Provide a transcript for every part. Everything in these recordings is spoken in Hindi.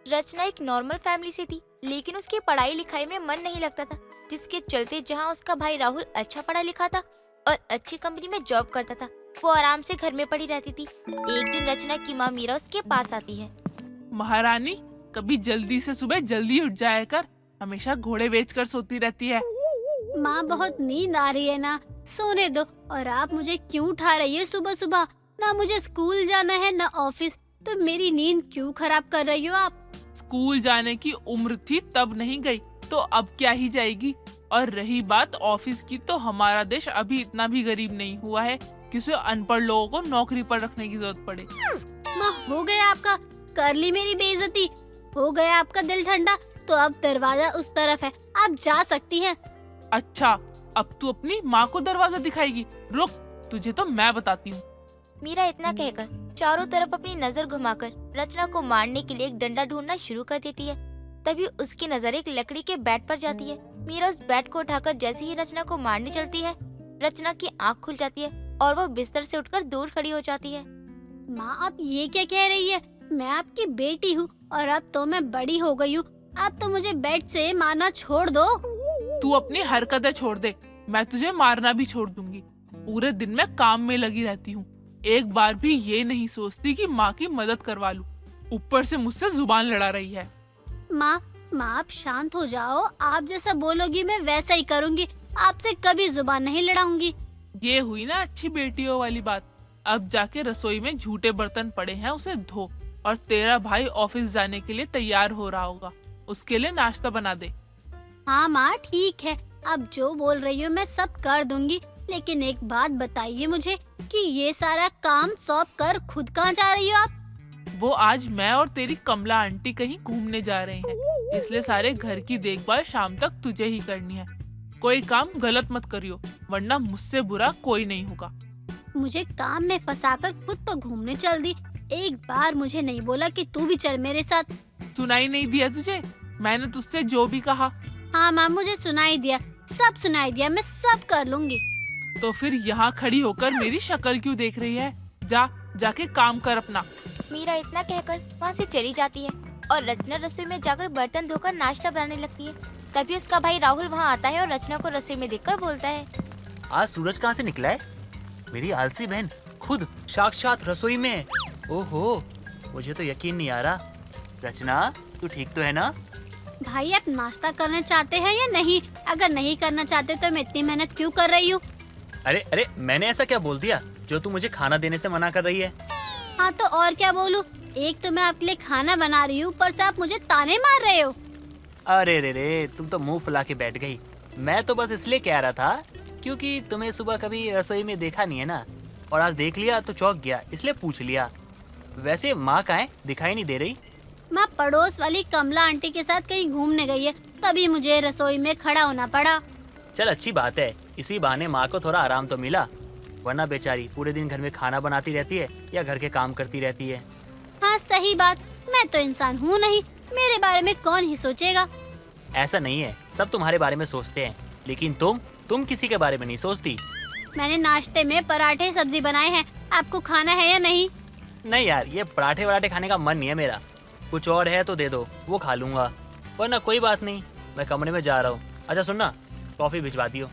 रचना एक नॉर्मल फैमिली से थी, लेकिन उसकी पढ़ाई लिखाई में मन नहीं लगता था, जिसके चलते जहां उसका भाई राहुल अच्छा पढ़ा लिखा था और अच्छी कंपनी में जॉब करता था, वो आराम से घर में पड़ी रहती थी। एक दिन रचना की माँ मीरा उसके पास आती है। महारानी, कभी जल्दी से सुबह जल्दी उठ जाया कर, हमेशा घोड़े बेचकर सोती रहती है। माँ बहुत नींद आ रही है ना, सोने दो। और आप मुझे क्यों उठा रही है सुबह सुबह? ना मुझे स्कूल जाना है ना ऑफिस, तो मेरी नींद क्यों खराब कर रही हो आप? स्कूल जाने की उम्र थी तब नहीं गई, तो अब क्या ही जाएगी। और रही बात ऑफिस की, तो हमारा देश अभी इतना भी गरीब नहीं हुआ है कि उसे अनपढ़ लोगों को नौकरी पर रखने की जरूरत पड़े। माँ हो गया आपका, कर ली मेरी बेइज्जती, हो गया आपका दिल ठंडा। तो अब दरवाजा उस तरफ है, आप जा सकती हैं। अच्छा, अब तू अपनी माँ को दरवाजा दिखाएगी? रुक, तुझे तो मैं बताती हूँ। मीरा इतना कहकर चारों तरफ अपनी नजर घुमाकर रचना को मारने के लिए एक डंडा ढूंढना शुरू कर देती है। तभी उसकी नजर एक लकड़ी के बैट पर जाती है। मीरा उस बैट को उठाकर जैसे ही रचना को मारने चलती है, रचना की आंख खुल जाती है और वो बिस्तर से उठकर दूर खड़ी हो जाती है। माँ आप ये क्या कह रही है? मैं आपकी बेटी हूँ और अब तो मैं बड़ी हो गई हूँ। आप तो मुझे बेड से मारना छोड़ दो। तू अपनी हरकतें छोड़ दे, मैं तुझे मारना भी छोड़ दूंगी। पूरे दिन मैं काम में लगी रहती हूँ, एक बार भी ये नहीं सोचती कि माँ की मदद करवा लूं। ऊपर से मुझसे जुबान लड़ा रही है। माँ आप शांत हो जाओ, आप जैसा बोलोगी मैं वैसा ही करूँगी। आपसे कभी जुबान नहीं लड़ाऊंगी। ये हुई ना अच्छी बेटियों वाली बात। अब जाके रसोई में झूठे बर्तन पड़े हैं, उसे धो। और तेरा भाई ऑफिस जाने के लिए तैयार हो रहा होगा, उसके लिए नाश्ता बना दे। हाँ माँ ठीक है, अब जो बोल रही हो मैं सब कर दूंगी। लेकिन एक बात बताइए मुझे कि ये सारा काम सौंप कर खुद कहाँ जा रही हो आप? वो आज मैं और तेरी कमला आंटी कहीं घूमने जा रहे हैं, इसलिए सारे घर की देखभाल शाम तक तुझे ही करनी है। कोई काम गलत मत करियो, वरना मुझसे बुरा कोई नहीं होगा। मुझे काम में फंसाकर खुद तो घूमने चल दी, एक बार मुझे नहीं बोला कि तू भी चल मेरे साथ। सुनाई नहीं दिया तुझे? मैंने तुझसे जो भी कहा। हाँ माँ मुझे सुनाई दिया, सब सुनाई दिया, मैं सब कर लूंगी। तो फिर यहाँ खड़ी होकर मेरी शक्ल क्यों देख रही है? जाके काम कर अपना। मीरा इतना कहकर वहाँ से चली जाती है और रचना रसोई में जाकर बर्तन धोकर नाश्ता बनाने लगती है। तभी उसका भाई राहुल वहाँ आता है और रचना को रसोई में देखकर बोलता है, आज सूरज कहाँ से निकला है? मेरी आलसी बहन खुद साक्षात रसोई में है। ओहो, मुझे तो यकीन नहीं आ रहा। रचना, तू ठीक तो है ना? भाई आप नाश्ता करना चाहते हैं या नहीं? अगर नहीं करना चाहते तो मैं इतनी मेहनत क्यों कर रही हूँ? अरे मैंने ऐसा क्या बोल दिया जो तू मुझे खाना देने से मना कर रही है? हाँ तो और क्या बोलूँ? एक तो मैं आपके लिए खाना बना रही हूँ, ऊपर से आप मुझे ताने मार रहे हो। अरे रे, तुम तो मुंह फुला के बैठ गई। मैं तो बस इसलिए कह रहा था क्योंकि तुम्हें सुबह कभी रसोई में देखा नहीं है ना, और आज देख लिया तो चौंक गया, इसलिए पूछ लिया। वैसे माँ कहाँ है, दिखाई नहीं दे रही? माँ पड़ोस वाली कमला आंटी के साथ कहीं घूमने गई है, तभी मुझे रसोई में खड़ा होना पड़ा। चल अच्छी बात है, इसी बहाने माँ को थोड़ा आराम तो मिला, वरना बेचारी पूरे दिन घर में खाना बनाती रहती है या घर के काम करती रहती है। हाँ सही बात, मैं तो इंसान हूँ नहीं, मेरे बारे में कौन ही सोचेगा। ऐसा नहीं है, सब तुम्हारे बारे में सोचते हैं, लेकिन तुम किसी के बारे में नहीं सोचती। मैंने नाश्ते में पराठे सब्जी बनाए हैं, आपको खाना है या नहीं? नहीं यार, ये पराठे वराठे खाने का मन नहीं है मेरा। कुछ और है तो दे दो, वो खा लूंगा, वरना कोई बात नहीं, मैं कमरे में जा रहा हूँ। अच्छा सुनना, कॉफी भिजवा दियो।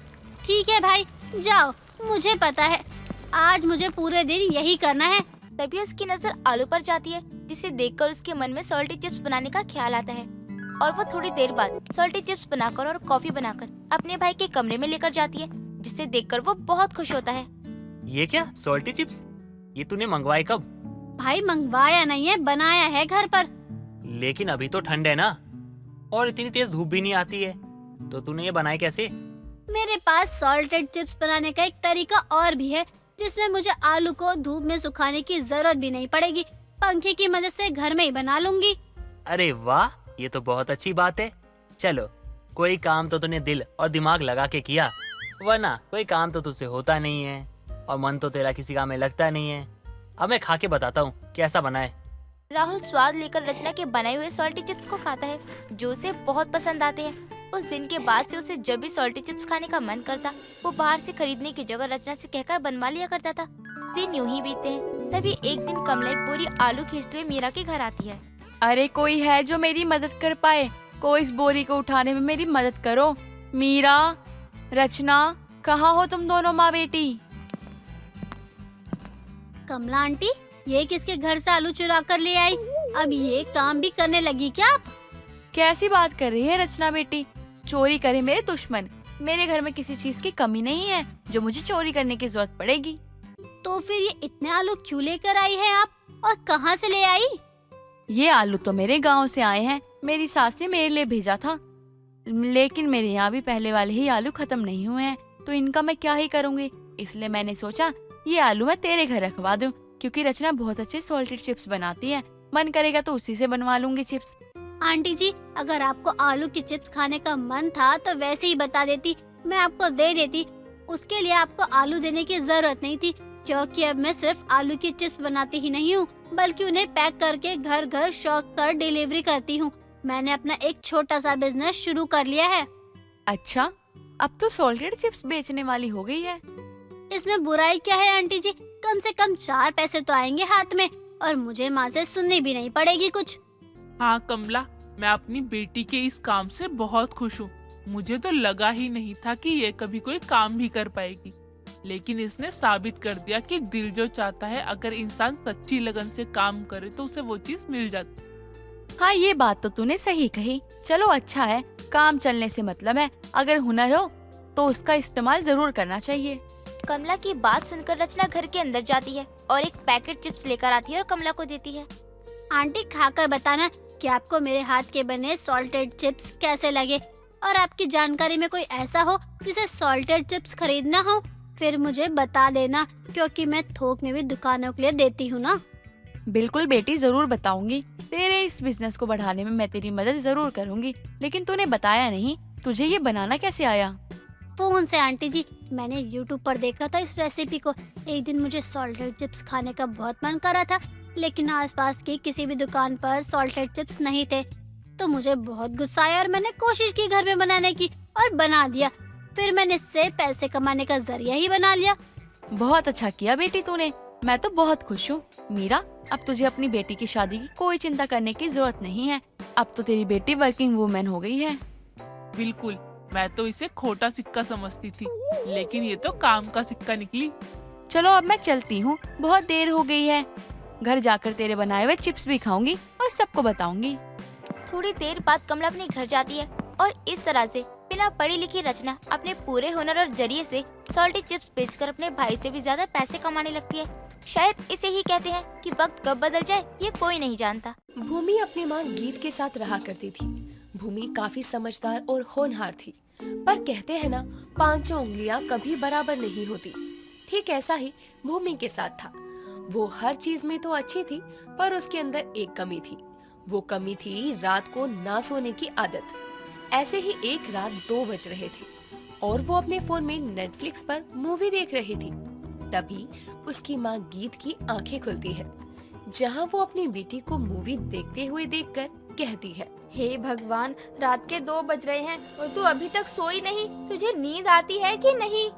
ठीक है भाई, जाओ, मुझे पता है आज मुझे पूरे दिन यही करना है। तभी उसकी नजर आलू पर जाती है, जिसे देखकर उसके मन में सॉल्टी चिप्स बनाने का ख्याल आता है और वो थोड़ी देर बाद सॉल्टी चिप्स बनाकर और कॉफी बनाकर अपने भाई के कमरे में लेकर जाती है, जिसे देखकर वो बहुत खुश होता है। ये क्या सॉल्टी चिप्स? ये तूने मंगवाए कब? भाई मंगवाया नहीं है, बनाया है घर पर। लेकिन अभी तो ठंड है ना, और इतनी तेज धूप भी नहीं आती है, तो तूने ये बनाए कैसे? मेरे पास सॉल्टेड चिप्स बनाने का एक तरीका और भी है, जिसमें मुझे आलू को धूप में सुखाने की जरूरत भी नहीं पड़ेगी, पंखे की मदद से घर में ही बना लूंगी। अरे वाह, ये तो बहुत अच्छी बात है। चलो, कोई काम तो तूने दिल और दिमाग लगा के किया, वरना कोई काम तो तुझसे होता नहीं है, और मन तो तेरा किसी काम में लगता नहीं है। अब मैं खा के बताता हूँ कैसा बना है। राहुल स्वाद लेकर रचना के बनाए हुए सॉल्टी चिप्स को खाता है, जो उसे बहुत पसंद आते हैं। उस दिन के बाद से उसे जब भी सॉल्टी चिप्स खाने का मन करता, वो बाहर से खरीदने की जगह रचना से कहकर बनवा लिया करता था। दिन यूं ही बीतते हैं। तभी एक दिन कमला एक बोरी आलू खींचते हुए मीरा के घर आती है। अरे कोई है जो मेरी मदद कर पाए? कोई इस बोरी को उठाने में मेरी मदद करो। मीरा, रचना, कहाँ हो तुम दोनों माँ बेटी? कमला आंटी, ये किसके घर से आलू चुरा कर ले आई? अब ये काम भी करने लगी क्या आप? कैसी बात कर रही है रचना बेटी? चोरी करे मेरे दुश्मन। मेरे घर में किसी चीज की कमी नहीं है जो मुझे चोरी करने की जरूरत पड़ेगी। तो फिर ये इतने आलू क्यों लेकर आई है आप, और कहाँ से ले आई? ये आलू तो मेरे गांव से आए हैं, मेरी सास ने मेरे लिए भेजा था। लेकिन मेरे यहाँ भी पहले वाले ही आलू खत्म नहीं हुए हैं, तो इनका मैं क्या ही करूँगी। इसलिए मैंने सोचा ये आलू मैं तेरे घर रखवा दूं, क्योंकि रचना बहुत अच्छे सॉल्टेड चिप्स बनाती है। मन करेगा तो उसी से बनवा लूंगी चिप्स। आंटी जी, अगर आपको आलू की चिप्स खाने का मन था तो वैसे ही बता देती, मैं आपको दे देती। उसके लिए आपको आलू देने की जरूरत नहीं थी, क्योंकि अब मैं सिर्फ आलू की चिप्स बनाती ही नहीं हूँ, बल्कि उन्हें पैक करके घर घर शौक कर डिलीवरी करती हूँ। मैंने अपना एक छोटा सा बिजनेस शुरू कर लिया है। अच्छा, अब तो सॉल्टेड चिप्स बेचने वाली हो गई है। इसमें बुराई क्या है आंटी जी? कम से कम 4 पैसे तो आएंगे हाथ में, और मुझे माँ से सुननी भी नहीं पड़ेगी कुछ। हाँ कमला, मैं अपनी बेटी के इस काम से बहुत खुश हूँ। मुझे तो लगा ही नहीं था कि ये कभी कोई काम भी कर पाएगी, लेकिन इसने साबित कर दिया कि दिल जो चाहता है, अगर इंसान सच्ची लगन से काम करे तो उसे वो चीज मिल जाती। हाँ, ये बात तो तूने सही कही। चलो अच्छा है, काम चलने से मतलब है। अगर हुनर हो तो उसका इस्तेमाल जरूर करना चाहिए। कमला की बात सुनकर रचना घर के अंदर जाती है और एक पैकेट चिप्स लेकर आती है और कमला को देती है। आंटी, खाकर बताना कि आपको मेरे हाथ के बने सॉल्टेड चिप्स कैसे लगे, और आपकी जानकारी में कोई ऐसा हो जिसे सॉल्टेड चिप्स खरीदना हो, फिर मुझे बता देना, क्योंकि मैं थोक में भी दुकानों के लिए देती हूँ ना। बिल्कुल बेटी, जरूर बताऊंगी। तेरे इस बिजनेस को बढ़ाने में मैं तेरी मदद जरूर करूंगी। लेकिन तूने बताया नहीं, तुझे ये बनाना कैसे आया? फोन से आंटी जी, मैंने YouTube पर देखा था इस रेसिपी को। एक दिन मुझे सॉल्टेड चिप्स खाने का बहुत मन कर रहा था, लेकिन आसपास की किसी भी दुकान पर सॉल्टेड चिप्स नहीं थे। तो मुझे बहुत गुस्सा आया और मैंने कोशिश की घर में बनाने की, और बना दिया। फिर मैंने इससे पैसे कमाने का जरिया ही बना लिया। बहुत अच्छा किया बेटी तूने, मैं तो बहुत खुश हूँ। मीरा, अब तुझे अपनी बेटी की शादी की कोई चिंता करने की जरूरत नहीं है। अब तो तेरी बेटी वर्किंग वुमेन हो गई है। बिल्कुल, मैं तो इसे खोटा सिक्का समझती थी, लेकिन ये तो काम का सिक्का निकली। चलो अब मैं चलती हूँ, बहुत देर हो गई है। घर जाकर तेरे बनाए हुए चिप्स भी खाऊंगी और सबको बताऊंगी। थोड़ी देर बाद कमला अपने घर जाती है और इस तरह से बिना पढ़ी लिखी रचना अपने पूरे हुनर और जरिए से सॉल्टी चिप्स बेचकर अपने भाई से भी ज्यादा पैसे कमाने लगती है। शायद इसे ही कहते हैं कि वक्त कब बदल जाए ये कोई नहीं जानता। भूमि अपनी माँ गीत के साथ रहा करती थी। भूमि काफी समझदार और होनहार थी, पर कहते हैं ना, 5 उंगलियां कभी बराबर नहीं होती। ठीक ऐसा ही भूमि के साथ था। वो हर चीज में तो अच्छी थी, पर उसके अंदर एक कमी थी। वो कमी थी रात को ना सोने की आदत। ऐसे ही एक रात 2 बज रहे थे और वो अपने फोन में नेटफ्लिक्स पर मूवी देख रही थी। तभी उसकी माँ गीत की आंखें खुलती है, जहाँ वो अपनी बेटी को मूवी देखते हुए देखकर कहती है, हे भगवान, रात के 2 बज रहे हैं और तू अभी तक सोई नहीं। तुझे नींद आती है कि नहीं?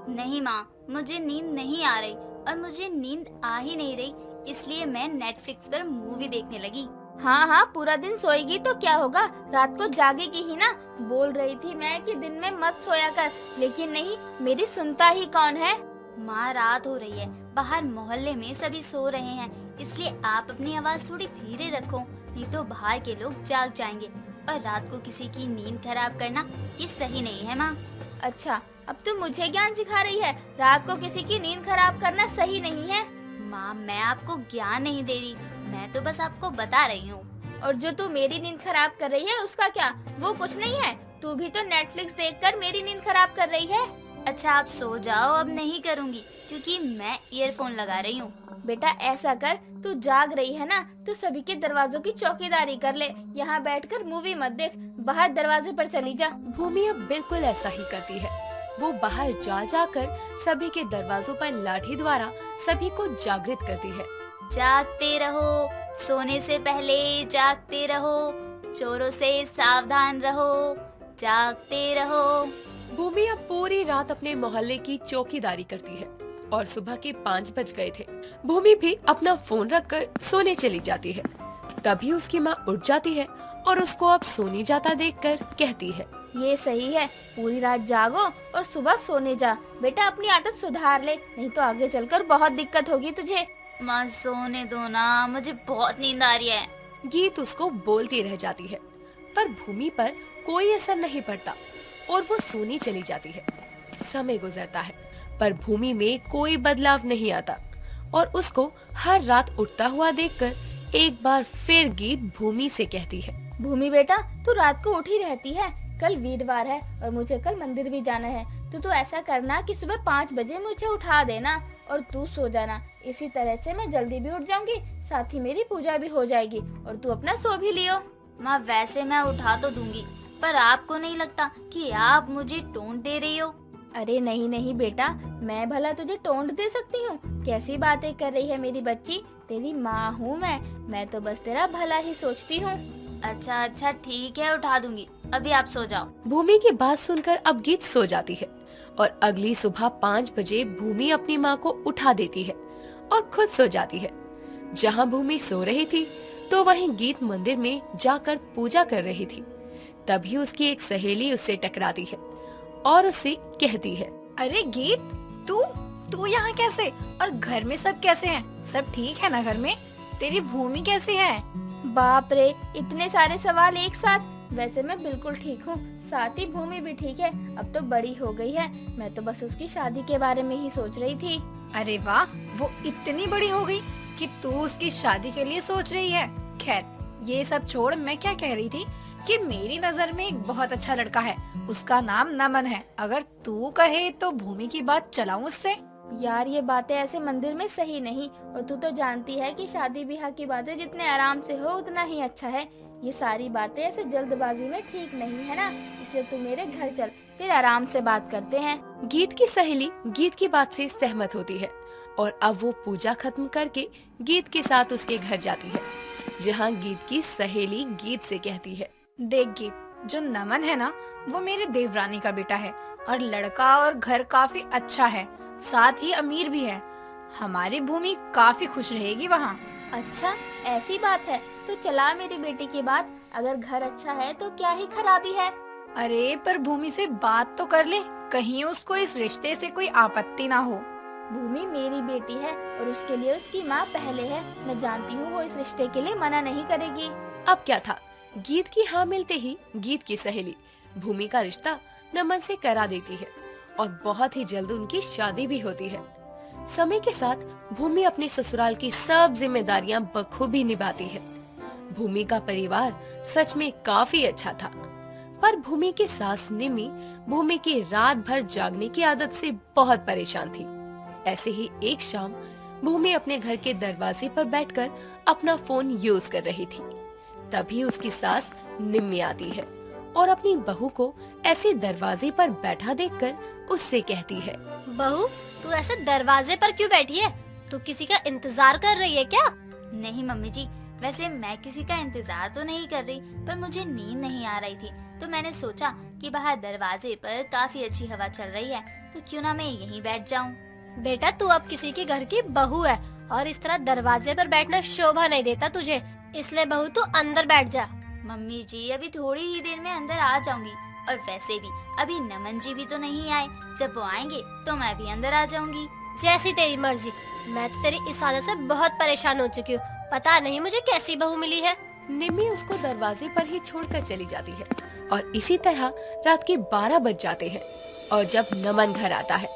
नहीं माँ, मुझे नींद नहीं आ रही, और मुझे नींद आ ही नहीं रही, इसलिए मैं नेटफ्लिक्स पर मूवी देखने लगी। हाँ हाँ, पूरा दिन सोएगी तो क्या होगा, रात को जागेगी ही ना। बोल रही थी मैं कि दिन में मत सोया कर, लेकिन नहीं, मेरी सुनता ही कौन है। माँ, रात हो रही है, बाहर मोहल्ले में सभी सो रहे हैं, इसलिए आप अपनी आवाज थोड़ी धीरे रखो, नहीं तो बाहर के लोग जाग जाएंगे, और रात को किसी की नींद खराब करना ये सही नहीं है माँ। अच्छा, अब तू मुझे ज्ञान सिखा रही है? रात को किसी की नींद खराब करना सही नहीं है। माँ, मैं आपको ज्ञान नहीं दे रही, मैं तो बस आपको बता रही हूँ। और जो तू मेरी नींद खराब कर रही है उसका क्या? वो कुछ नहीं है, तू भी तो नेटफ्लिक्स देखकर मेरी नींद खराब कर रही है। अच्छा, आप सो जाओ, अब नहीं करूँगी, क्योंकि मैं ईयरफोन लगा रही हूँ। बेटा ऐसा कर, तू जाग रही है ना, तो सभी के दरवाजों की चौकीदारी कर ले। यहाँ बैठकर मूवी मत देख, बाहर दरवाजे पर चली जा। भूमि अब बिल्कुल ऐसा ही करती है। वो बाहर जा जाकर सभी के दरवाजों पर लाठी द्वारा सभी को जागृत करती है। जागते रहो, सोने से पहले जागते रहो, चोरों से सावधान रहो, जागते रहो। भूमि अब पूरी रात अपने मोहल्ले की चौकीदारी करती है और सुबह के 5 बज गए थे। भूमि भी अपना फोन रखकर सोने चली जाती है। तभी उसकी माँ उठ जाती है और उसको अब सोने जाता देखकर कहती है, ये सही है, पूरी रात जागो और सुबह सोने जा। बेटा अपनी आदत सुधार ले, नहीं तो आगे चलकर बहुत दिक्कत होगी तुझे। माँ सोने दो ना, मुझे बहुत नींद आ रही है। गीत उसको बोलती रह जाती है, पर भूमि पर कोई असर नहीं पड़ता और वो सोनी चली जाती है। समय गुजरता है, पर भूमि में कोई बदलाव नहीं आता और उसको हर रात उठता हुआ देखकर एक बार फिर गीत भूमि से कहती है, भूमि बेटा, तू रात को उठी रहती है। कल वीरवार है और मुझे कल मंदिर भी जाना है। तो ऐसा करना कि सुबह 5 बजे मुझे उठा देना और तू सो जाना। इसी तरह से मैं जल्दी भी उठ जाऊंगी, साथ ही मेरी पूजा भी हो जाएगी और तू अपना सो भी लियो। माँ वैसे मैं उठा तो दूंगी, पर आपको नहीं लगता कि आप मुझे टोंट दे रही हो? अरे नहीं नहीं बेटा, मैं भला तुझे टोंट दे सकती हूँ? कैसी बातें कर रही है मेरी बच्ची, तेरी माँ हूँ मैं तो बस तेरा भला ही सोचती हूँ। अच्छा अच्छा ठीक है, उठा दूंगी, अभी आप सो जाओ। भूमि की बात सुनकर अब गीत सो जाती है और अगली सुबह 5 बजे भूमि अपनी माँ को उठा देती है और खुद सो जाती है। जहाँ भूमि सो रही थी तो वहीं गीत मंदिर में जाकर पूजा कर रही थी। तभी उसकी एक सहेली उससे टकराती है और उससे कहती है, अरे गीत, तू यहाँ कैसे? और घर में सब कैसे हैं? सब ठीक है ना घर में? तेरी भूमि कैसी है? बाप रे, इतने सारे सवाल एक साथ। वैसे मैं बिल्कुल ठीक हूँ, साथ ही भूमि भी ठीक है। अब तो बड़ी हो गई है, मैं तो बस उसकी शादी के बारे में ही सोच रही थी। अरे वाह, वो इतनी बड़ी हो गई कि तू उसकी शादी के लिए सोच रही है। खैर ये सब छोड़, मैं क्या कह रही थी कि मेरी नजर में एक बहुत अच्छा लड़का है, उसका नाम नमन है। अगर तू कहे तो भूमि की बात चलाऊं उससे? यार ये बातें ऐसे मंदिर में सही नहीं, और तू तो जानती है कि शादी ब्याह की बातें जितने आराम से हो उतना ही अच्छा है। ये सारी बातें ऐसे जल्दबाजी में ठीक नहीं है ना, इसलिए तू मेरे घर चल, फिर आराम से बात करते हैं। गीत की सहेली गीत की बात से सहमत होती है और अब वो पूजा खत्म करके गीत के साथ उसके घर जाती है, जहाँ गीत की सहेली गीत से कहती है, देख गीत, जो नमन है ना, वो मेरे देवरानी का बेटा है और लड़का और घर काफी अच्छा है, साथ ही अमीर भी है। हमारी भूमि काफी खुश रहेगी वहाँ। अच्छा ऐसी बात है, तो चला मेरी बेटी की बात। अगर घर अच्छा है तो क्या ही खराबी है। अरे पर भूमि से बात तो कर ले, कहीं उसको इस रिश्ते से कोई आपत्ति ना हो। भूमि मेरी बेटी है और उसके लिए उसकी माँ पहले है। मैं जानती हूँ वो इस रिश्ते के लिए मना नहीं करेगी। अब क्या था, गीत की हाँ मिलते ही गीत की सहेली भूमि का रिश्ता नमन से करा देती है और बहुत ही जल्द उनकी शादी भी होती है। समय के साथ भूमि अपने ससुराल की सब जिम्मेदारियां बखूबी निभाती है। भूमि का परिवार सच में काफी अच्छा था, पर भूमि की सास निमी भूमि की रात भर जागने की आदत से बहुत परेशान थी। ऐसे ही एक शाम भूमि अपने घर के दरवाजे पर बैठकर अपना फोन यूज कर रही थी। तभी उसकी सास निम्मी आती है और अपनी बहू को ऐसे दरवाजे पर बैठा देखकर उससे कहती है, बहू, तू ऐसे दरवाजे पर क्यों बैठी है? तू किसी का इंतजार कर रही है क्या? नहीं मम्मी जी, वैसे मैं किसी का इंतजार तो नहीं कर रही, पर मुझे नींद नहीं आ रही थी, तो मैंने सोचा कि बाहर दरवाजे पर काफी अच्छी हवा चल रही है, तो क्यों ना मैं यहीं बैठ जाऊं। बेटा, तू अब किसी के घर की बहू है और इस तरह दरवाजे पर बैठना शोभा नहीं देता तुझे, इसलिए बहू तू अंदर बैठ जा। मम्मी जी, अभी थोड़ी ही देर में अंदर आ जाऊंगी, और वैसे भी अभी नमन जी भी तो नहीं आए, जब वो आएंगे तो मैं भी अंदर आ जाऊंगी। जैसी तेरी मर्जी। मैं तेरी इस आदत से बहुत परेशान हो चुकी हूँ, पता नहीं मुझे कैसी बहू मिली है। निम्मी उसको दरवाजे पर ही छोड़कर चली जाती है और इसी तरह रात के 12 बज जाते हैं और जब नमन घर आता है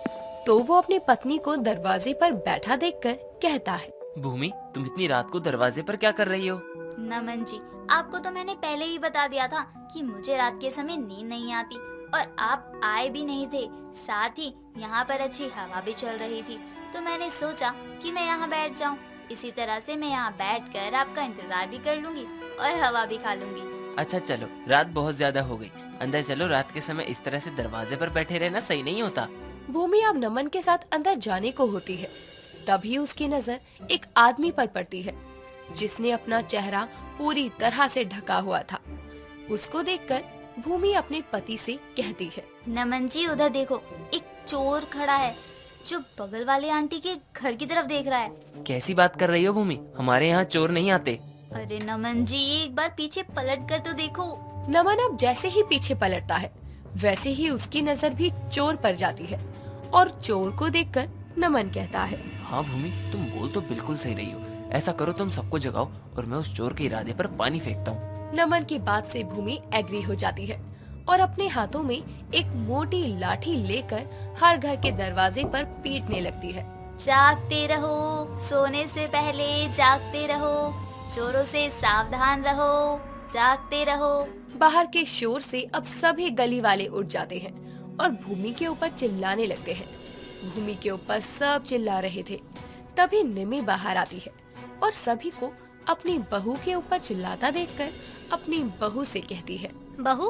तो वो अपनी पत्नी को दरवाजे पर बैठा देखकर कहता है, भूमि, तुम इतनी रात को दरवाजे पर क्या कर रही हो? नमन जी, आपको तो मैंने पहले ही बता दिया था कि मुझे रात के समय नींद नहीं आती, और आप आए भी नहीं थे, साथ ही यहाँ पर अच्छी हवा भी चल रही थी, तो मैंने सोचा कि मैं यहाँ बैठ जाऊँ। इसी तरह से मैं यहाँ बैठकर आपका इंतजार भी कर लूंगी और हवा भी खा लूंगी। अच्छा चलो, रात बहुत ज्यादा हो गई, अंदर चलो। रात के समय इस तरह से दरवाजे पर बैठे रहना सही नहीं होता। भूमि अब नमन के साथ अंदर जाने को होती है। तभी उसकी नजर एक आदमी पर पड़ती है जिसने अपना चेहरा पूरी तरह से ढका हुआ था। उसको देखकर भूमि अपने पति से कहती है, नमन जी, उधर देखो, एक चोर खड़ा है जो बगल वाले आंटी के घर की तरफ देख रहा है। कैसी बात कर रही हो भूमि? हमारे यहाँ चोर नहीं आते। अरे नमन जी, एक बार पीछे पलट कर तो देखो। नमन अब जैसे ही पीछे पलटता है वैसे ही उसकी नजर भी चोर पर जाती है और चोर को देखकर नमन कहता है, हाँ भूमि, तुम बोल तो बिल्कुल सही रही हो। ऐसा करो, तुम सबको जगाओ और मैं उस चोर के इरादे पर पानी फेंकता हूँ। नमन की बात से भूमि एग्री हो जाती है और अपने हाथों में एक मोटी लाठी लेकर हर घर के दरवाजे पर पीटने लगती है। जागते रहो, सोने से पहले जागते रहो, चोरों से सावधान रहो, जागते रहो। बाहर के शोर से अब सभी गली वाले उठ जाते हैं और भूमि के ऊपर चिल्लाने लगते हैं। भूमि के ऊपर सब चिल्ला रहे थे। तभी निमी बाहर आती है और सभी को अपनी बहू के ऊपर चिल्लाता देखकर अपनी बहू से कहती है, बहू,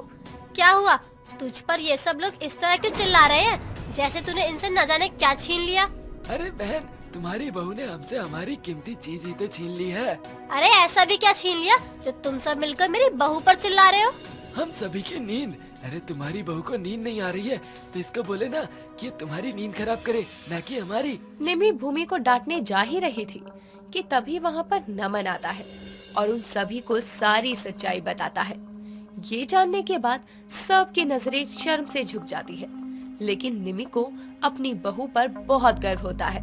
क्या हुआ? तुझ पर ये सब लोग इस तरह क्यों चिल्ला रहे हैं, जैसे तूने इनसे न जाने क्या छीन लिया? अरे बहन, तुम्हारी बहू ने हमसे हमारी कीमती चीज ही तो छीन ली है। अरे ऐसा भी क्या छीन लिया जो तुम सब मिलकर मेरी बहू पर चिल्ला रहे हो? हम सभी की नींद। अरे तुम्हारी बहू को नींद नहीं आ रही है तो इसको बोले ना कि ये तुम्हारी नींद खराब करे, ना कि हमारी। निमी भूमि को डांटने जा ही रही थी कि तभी वहाँ पर नमन आता है और उन सभी को सारी सच्चाई बताता है। ये जानने के बाद सबकी नजरें शर्म से झुक जाती है, लेकिन निमी को अपनी बहू पर बहुत गर्व होता है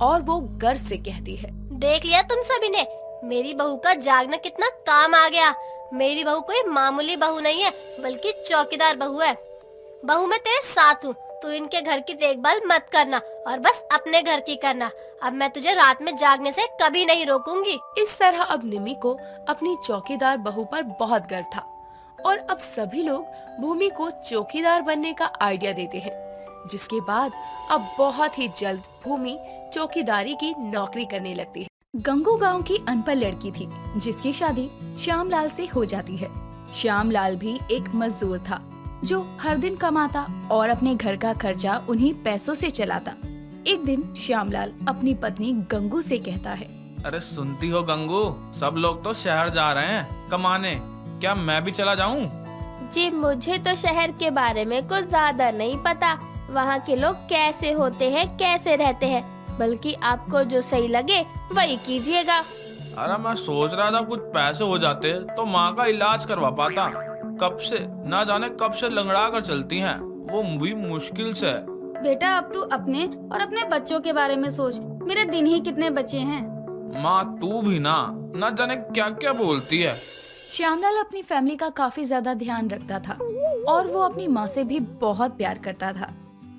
और वो गर्व से कहती है, देख लिया तुम सभी ने, मेरी बहू का जागना कितना काम आ गया। मेरी बहू कोई मामूली बहू नहीं है, बल्कि चौकीदार बहू है। बहू मैं तेरे साथ हूँ, तू इनके घर की देखभाल मत करना और बस अपने घर की करना। अब मैं तुझे रात में जागने से कभी नहीं रोकूंगी। इस तरह अब निमी को अपनी चौकीदार बहू पर बहुत गर्व था और अब सभी लोग भूमि को चौकीदार बनने का आइडिया देते हैं, जिसके बाद अब बहुत ही जल्द भूमि चौकीदारी की नौकरी करने लगती है। गंगू गांव की अनपढ़ लड़की थी जिसकी शादी श्यामलाल से हो जाती है। श्यामलाल भी एक मजदूर था जो हर दिन कमाता और अपने घर का खर्चा उन्हीं पैसों से चलाता। एक दिन श्यामलाल अपनी पत्नी गंगू से कहता है, अरे सुनती हो गंगू, सब लोग तो शहर जा रहे हैं कमाने, क्या मैं भी चला जाऊं? जी मुझे तो शहर के बारे में कुछ ज्यादा नहीं पता, वहाँ के लोग कैसे होते हैं, कैसे रहते हैं, बल्कि आपको जो सही लगे वही कीजिएगा। अरे मैं सोच रहा था कुछ पैसे हो जाते तो माँ का इलाज करवा पाता। कब से ना जाने कब से लंगड़ा कर चलती हैं, वो भी मुश्किल से। बेटा अब तू अपने और अपने बच्चों के बारे में सोच, मेरे दिन ही कितने बचे हैं। माँ तू भी ना जाने क्या क्या बोलती है। श्यामलाल अपनी फैमिली का काफी ज्यादा ध्यान रखता था और वो अपनी माँ से भी बहुत प्यार करता था।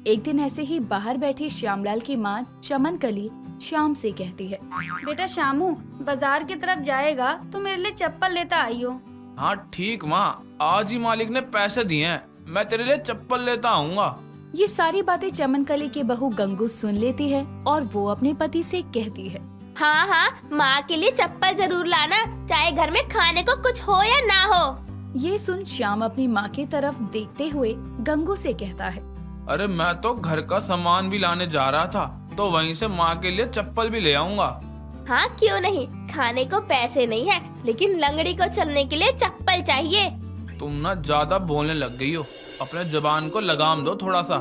एक दिन ऐसे ही बाहर बैठी श्यामलाल की माँ चमनकली श्याम से कहती है, बेटा श्यामू, बाजार की तरफ जाएगा तो मेरे लिए चप्पल लेता आइयो। हाँ ठीक माँ, आज ही मालिक ने पैसे दिए हैं, मैं तेरे लिए चप्पल लेता आऊँगा। ये सारी बातें चमनकली की बहू गंगू सुन लेती है और वो अपने पति से कहती है, हाँ हाँ, माँ के लिए चप्पल जरूर लाना, चाहे घर में खाने को कुछ हो या ना हो। ये सुन श्याम अपनी माँ की तरफ देखते हुए गंगू से कहता है, अरे मैं तो घर का सामान भी लाने जा रहा था, तो वहीं से माँ के लिए चप्पल भी ले आऊँगा। हाँ क्यों नहीं, खाने को पैसे नहीं है, लेकिन लंगड़ी को चलने के लिए चप्पल चाहिए। तुम ना ज्यादा बोलने लग गई हो, अपने जबान को लगाम दो थोड़ा सा।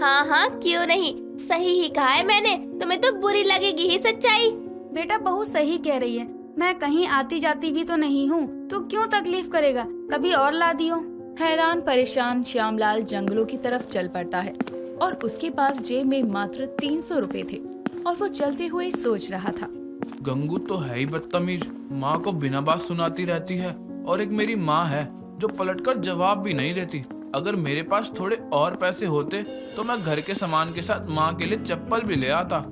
हाँ हाँ क्यों नहीं, सही ही कहा है मैंने, तुम्हें तो बुरी लगेगी ही सच्चाई। बेटा बहू सही कह रही है, मैं कहीं आती जाती भी तो नहीं हूँ, तो क्यों तकलीफ करेगा, कभी और ला दियो। हैरान परेशान श्यामलाल जंगलों की तरफ चल पड़ता है और उसके पास जेब में मात्र 300 रुपए थे और वो चलते हुए सोच रहा था, गंगू तो है ही बदतमीज, माँ को बिना बात सुनाती रहती है और एक मेरी माँ है जो पलटकर जवाब भी नहीं देती। अगर मेरे पास थोड़े और पैसे होते तो मैं घर के सामान के साथ माँ के लिए चप्पल भी ले आता।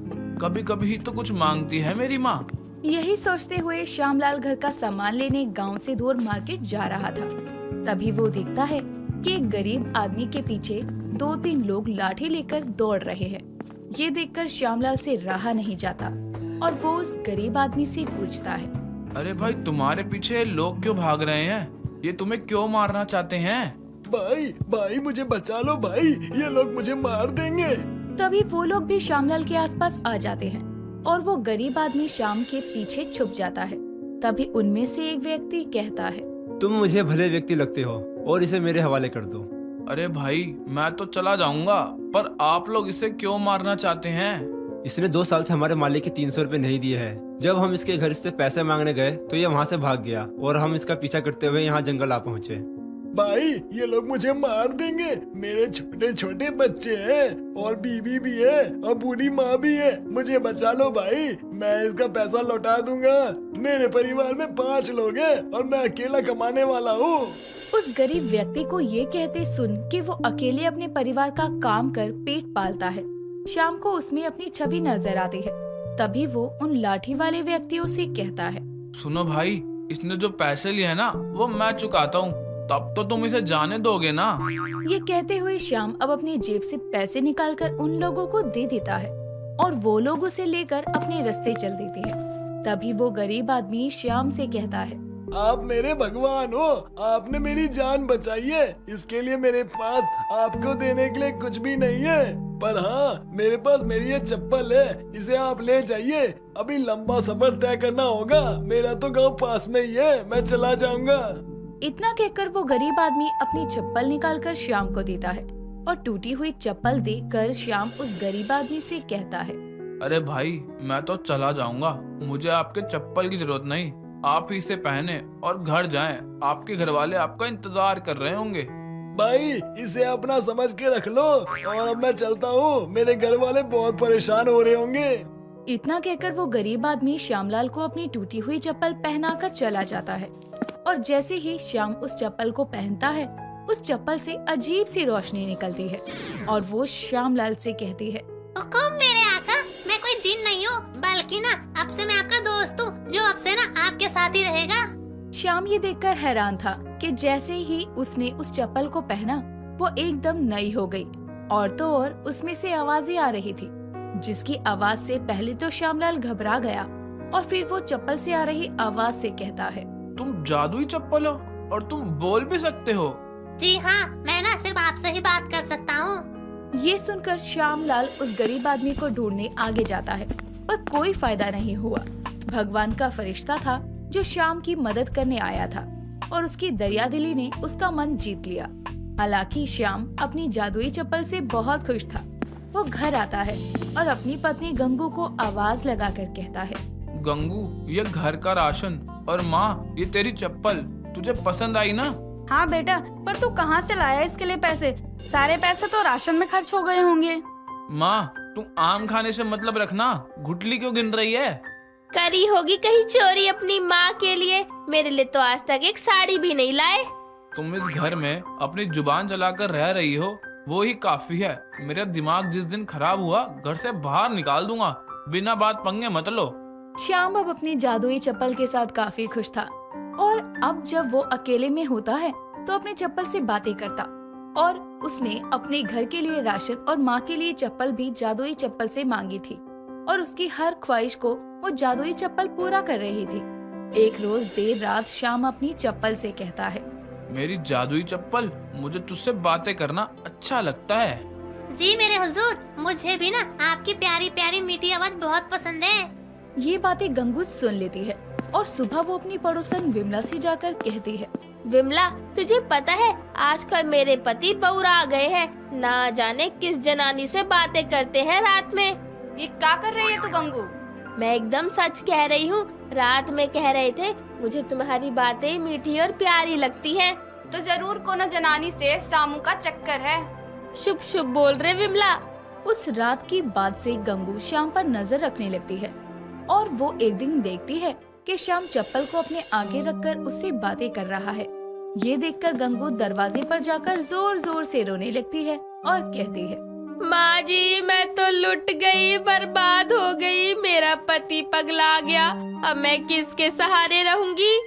कभी कभी ही तो कुछ मांगती है मेरी माँ। यही सोचते हुए श्यामलाल घर का सामान लेने गांव से दूर मार्केट जा रहा था। तभी वो देखता है कि एक गरीब आदमी के पीछे 2-3 लोग लाठी लेकर दौड़ रहे हैं। ये देखकर श्यामलाल से रहा नहीं जाता और वो उस गरीब आदमी से पूछता है, अरे भाई तुम्हारे पीछे लोग क्यों भाग रहे हैं, ये तुम्हें क्यों मारना चाहते हैं? भाई मुझे बचा लो भाई, ये लोग मुझे मार देंगे। तभी वो लोग भी श्यामलाल के आसपास आ जाते हैं और वो गरीब आदमी श्याम के पीछे छुप जाता है। तभी उनमें से एक व्यक्ति कहता है, तुम मुझे भले व्यक्ति लगते हो और इसे मेरे हवाले कर दो। अरे भाई मैं तो चला जाऊंगा, पर आप लोग इसे क्यों मारना चाहते हैं? इसने 2 साल से हमारे मालिक के 300 रुपए नहीं दिए हैं। जब हम इसके घर से पैसे मांगने गए तो ये वहाँ से भाग गया और हम इसका पीछा करते हुए यहाँ जंगल आ पहुँचे। भाई ये लोग मुझे मार देंगे। मेरे छोटे छोटे बच्चे हैं और बीवी भी है और बूढ़ी माँ भी है। मुझे बचा लो भाई, मैं इसका पैसा लौटा दूंगा। मेरे परिवार में 5 लोग हैं और मैं अकेला कमाने वाला हूँ। उस गरीब व्यक्ति को ये कहते सुन कि वो अकेले अपने परिवार का काम कर पेट पालता है, शाम को उसमें अपनी छवि नजर आती है। तभी वो उन लाठी वाले व्यक्तियों से कहता है, सुनो भाई, इसने जो पैसे लिए है ना वो मैं चुकाता हूँ, तब तो तुम इसे जाने दोगे ना। ये कहते हुए श्याम अब अपनी जेब से पैसे निकालकर उन लोगों को दे देता है और वो लोग उसे लेकर अपने रास्ते चल देते हैं। तभी वो गरीब आदमी श्याम से कहता है, आप मेरे भगवान हो, आपने मेरी जान बचाई है। इसके लिए मेरे पास आपको देने के लिए कुछ भी नहीं है, पर हाँ मेरे पास मेरी ये चप्पल है, इसे आप ले जाइए। अभी लंबा सफर तय करना होगा, मेरा तो गांव पास में ही है, मैं चला जाऊंगा। इतना कहकर वो गरीब आदमी अपनी चप्पल निकालकर श्याम को देता है और टूटी हुई चप्पल देकर श्याम उस गरीब आदमी से कहता है, अरे भाई मैं तो चला जाऊंगा, मुझे आपके चप्पल की जरूरत नहीं, आप ही इसे पहने और घर जाएं, आपके घर वाले आपका इंतजार कर रहे होंगे। भाई इसे अपना समझ के रख लो और अब मैं चलता हूँ, मेरे घर वाले बहुत परेशान हो रहे होंगे। इतना कहकर वो गरीब आदमी श्यामलाल को अपनी टूटी हुई चप्पल पहनाकर चला जाता है और जैसे ही श्याम उस चप्पल को पहनता है, उस चप्पल से अजीब सी रोशनी निकलती है और वो श्यामलाल से कहती है, हुकुम मेरे आका, मैं कोई जिन नहीं हूँ, बल्कि ना अब से मैं आपका दोस्त हूँ जो अब से ना आपके साथ ही रहेगा। श्याम ये देखकर हैरान था कि जैसे ही उसने उस चप्पल को पहना वो एकदम नई हो गई और तो और उसमें से आवाजें आ रही थी, जिसकी आवाज से पहले तो श्यामलाल घबरा गया और फिर वो चप्पल से आ रही आवाज से कहता है, तुम जादुई चप्पल हो और तुम बोल भी सकते हो। जी हाँ, मैं ना सिर्फ आपसे ही बात कर सकता हूँ। ये सुनकर श्यामलाल उस गरीब आदमी को ढूंढने आगे जाता है पर कोई फायदा नहीं हुआ। भगवान का फरिश्ता था जो श्याम की मदद करने आया था और उसकी दरियादिली ने उसका मन जीत लिया। हालांकि श्याम अपनी जादुई चप्पल से बहुत खुश था। वो घर आता है और अपनी पत्नी गंगू को आवाज लगाकर कहता है, गंगू ये घर का राशन और माँ ये तेरी चप्पल तुझे पसंद आई ना? हाँ बेटा, पर तू कहाँ से लाया इसके लिए पैसे? सारे पैसे तो राशन में खर्च हो गए होंगे। माँ तू आम खाने से मतलब रखना, गुठली क्यों गिन रही है? करी होगी कहीं चोरी अपनी माँ के लिए, मेरे लिए तो आज तक एक साड़ी भी नहीं लाए। तुम इस घर में अपनी जुबान चलाकर रह रही हो, वो ही काफी है। मेरा दिमाग जिस दिन खराब हुआ घर से बाहर निकाल दूंगा, बिना बात पंगे मत लो। श्याम अब अपनी जादुई चप्पल के साथ काफी खुश था और अब जब वो अकेले में होता है तो अपनी चप्पल से बातें करता और उसने अपने घर के लिए राशन और माँ के लिए चप्पल भी जादुई चप्पल से मांगी थी और उसकी हर ख्वाहिश को वो जादुई चप्पल पूरा कर रही थी। एक रोज देर रात श्याम अपनी चप्पल से कहता है, मेरी जादुई चप्पल, मुझे तुझसे बातें करना अच्छा लगता है। जी मेरे हुजूर, मुझे भी ना आपकी प्यारी प्यारी मीठी आवाज बहुत पसंद है। ये बातें गंगू सुन लेती है और सुबह वो अपनी पड़ोसन विमला से जाकर कहती है, विमला तुझे पता है आजकल मेरे पति बौरा गए हैं, ना जाने किस जनानी से बातें करते हैं रात में। ये क्या कर रही है तू गंगू? मैं एकदम सच कह रही हूँ, रात में कह रहे थे मुझे तुम्हारी बातें मीठी और प्यारी लगती हैं। तो जरूर कोनो जनानी से सामू का चक्कर है। शुभ शुभ बोल रहे विमला। उस रात की बात से गंगू श्याम पर नजर रखने लगती है और वो एक दिन देखती है कि श्याम चप्पल को अपने आगे रखकर उससे बातें कर रहा है। ये देखकर गंगू दरवाजे पर जाकर जोर जोर से रोने लगती है और कहती है, माँ जी मैं तो लुट गई, बर्बाद हो गई, मेरा पति पगला गया, अब मैं किसके सहारे रहूंगी।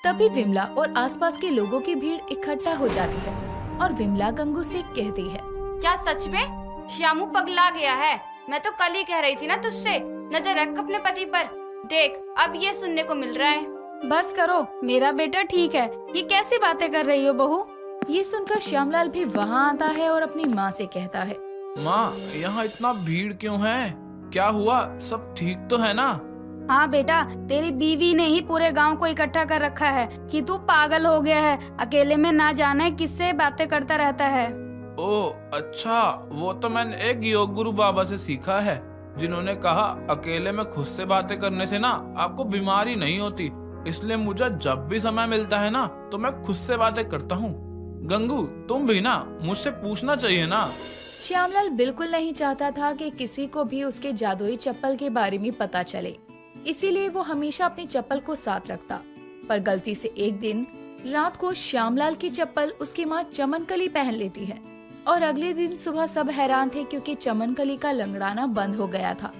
तभी विमला और आसपास के लोगों की भीड़ इकट्ठा हो जाती है और विमला गंगू से कहती है, क्या सच में श्यामू पगला गया है? मैं तो कल ही कह रही थी ना तुझसे, नजर रख अपने पति पर। देख अब ये सुनने को मिल रहा है। बस करो, मेरा बेटा ठीक है। ये कैसी बातें कर रही हो बहू? ये सुनकर श्यामलाल भी वहाँ आता है और अपनी माँ से कहता है, माँ यहाँ इतना भीड़ क्यों है? क्या हुआ? सब ठीक तो है ना? हाँ बेटा, तेरी बीवी ने ही पूरे गांव को इकट्ठा कर रखा है कि तू पागल हो गया है, अकेले में ना जाने किससे बातें करता रहता है। ओह अच्छा, वो तो मैंने एक योग गुरु बाबा से सीखा है। जिन्होंने कहा अकेले में खुद से बातें करने से ना आपको बीमारी नहीं होती। इसलिए मुझे जब भी समय मिलता है ना तो मैं खुद से बातें करता हूँ। गंगू, तुम भी ना मुझसे पूछना चाहिए ना। श्यामलाल बिल्कुल नहीं चाहता था कि किसी को भी उसके जादुई चप्पल के बारे में पता चले, इसीलिए वो हमेशा अपनी चप्पल को साथ रखता। पर गलती से एक दिन रात को श्यामलाल की चप्पल उसकी माँ चमनकली पहन लेती है और अगले दिन सुबह सब हैरान थे क्योंकि चमनकली का लंगड़ाना बंद हो गया था।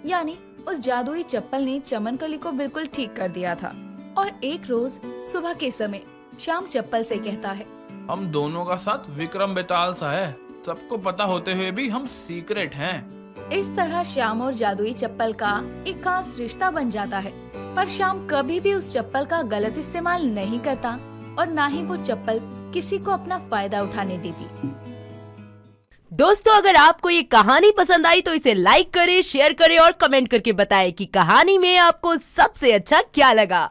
यानी उस जादुई चप्पल ने चमनकली को बिल्कुल ठीक कर दिया था। और एक रोज सुबह के समय श्याम चप्पल से कहता है, हम दोनों का साथ विक्रम बेताल सा है, सबको पता होते हुए भी हम सीक्रेट हैं। इस तरह श्याम और जादुई चप्पल का एक खास रिश्ता बन जाता है। पर श्याम कभी भी उस चप्पल का गलत इस्तेमाल नहीं करता और ना ही वो चप्पल किसी को अपना फायदा उठाने देती। दोस्तों, अगर आपको ये कहानी पसंद आई तो इसे लाइक करें, शेयर करें और कमेंट करके बताएं कि कहानी में आपको सबसे अच्छा क्या लगा।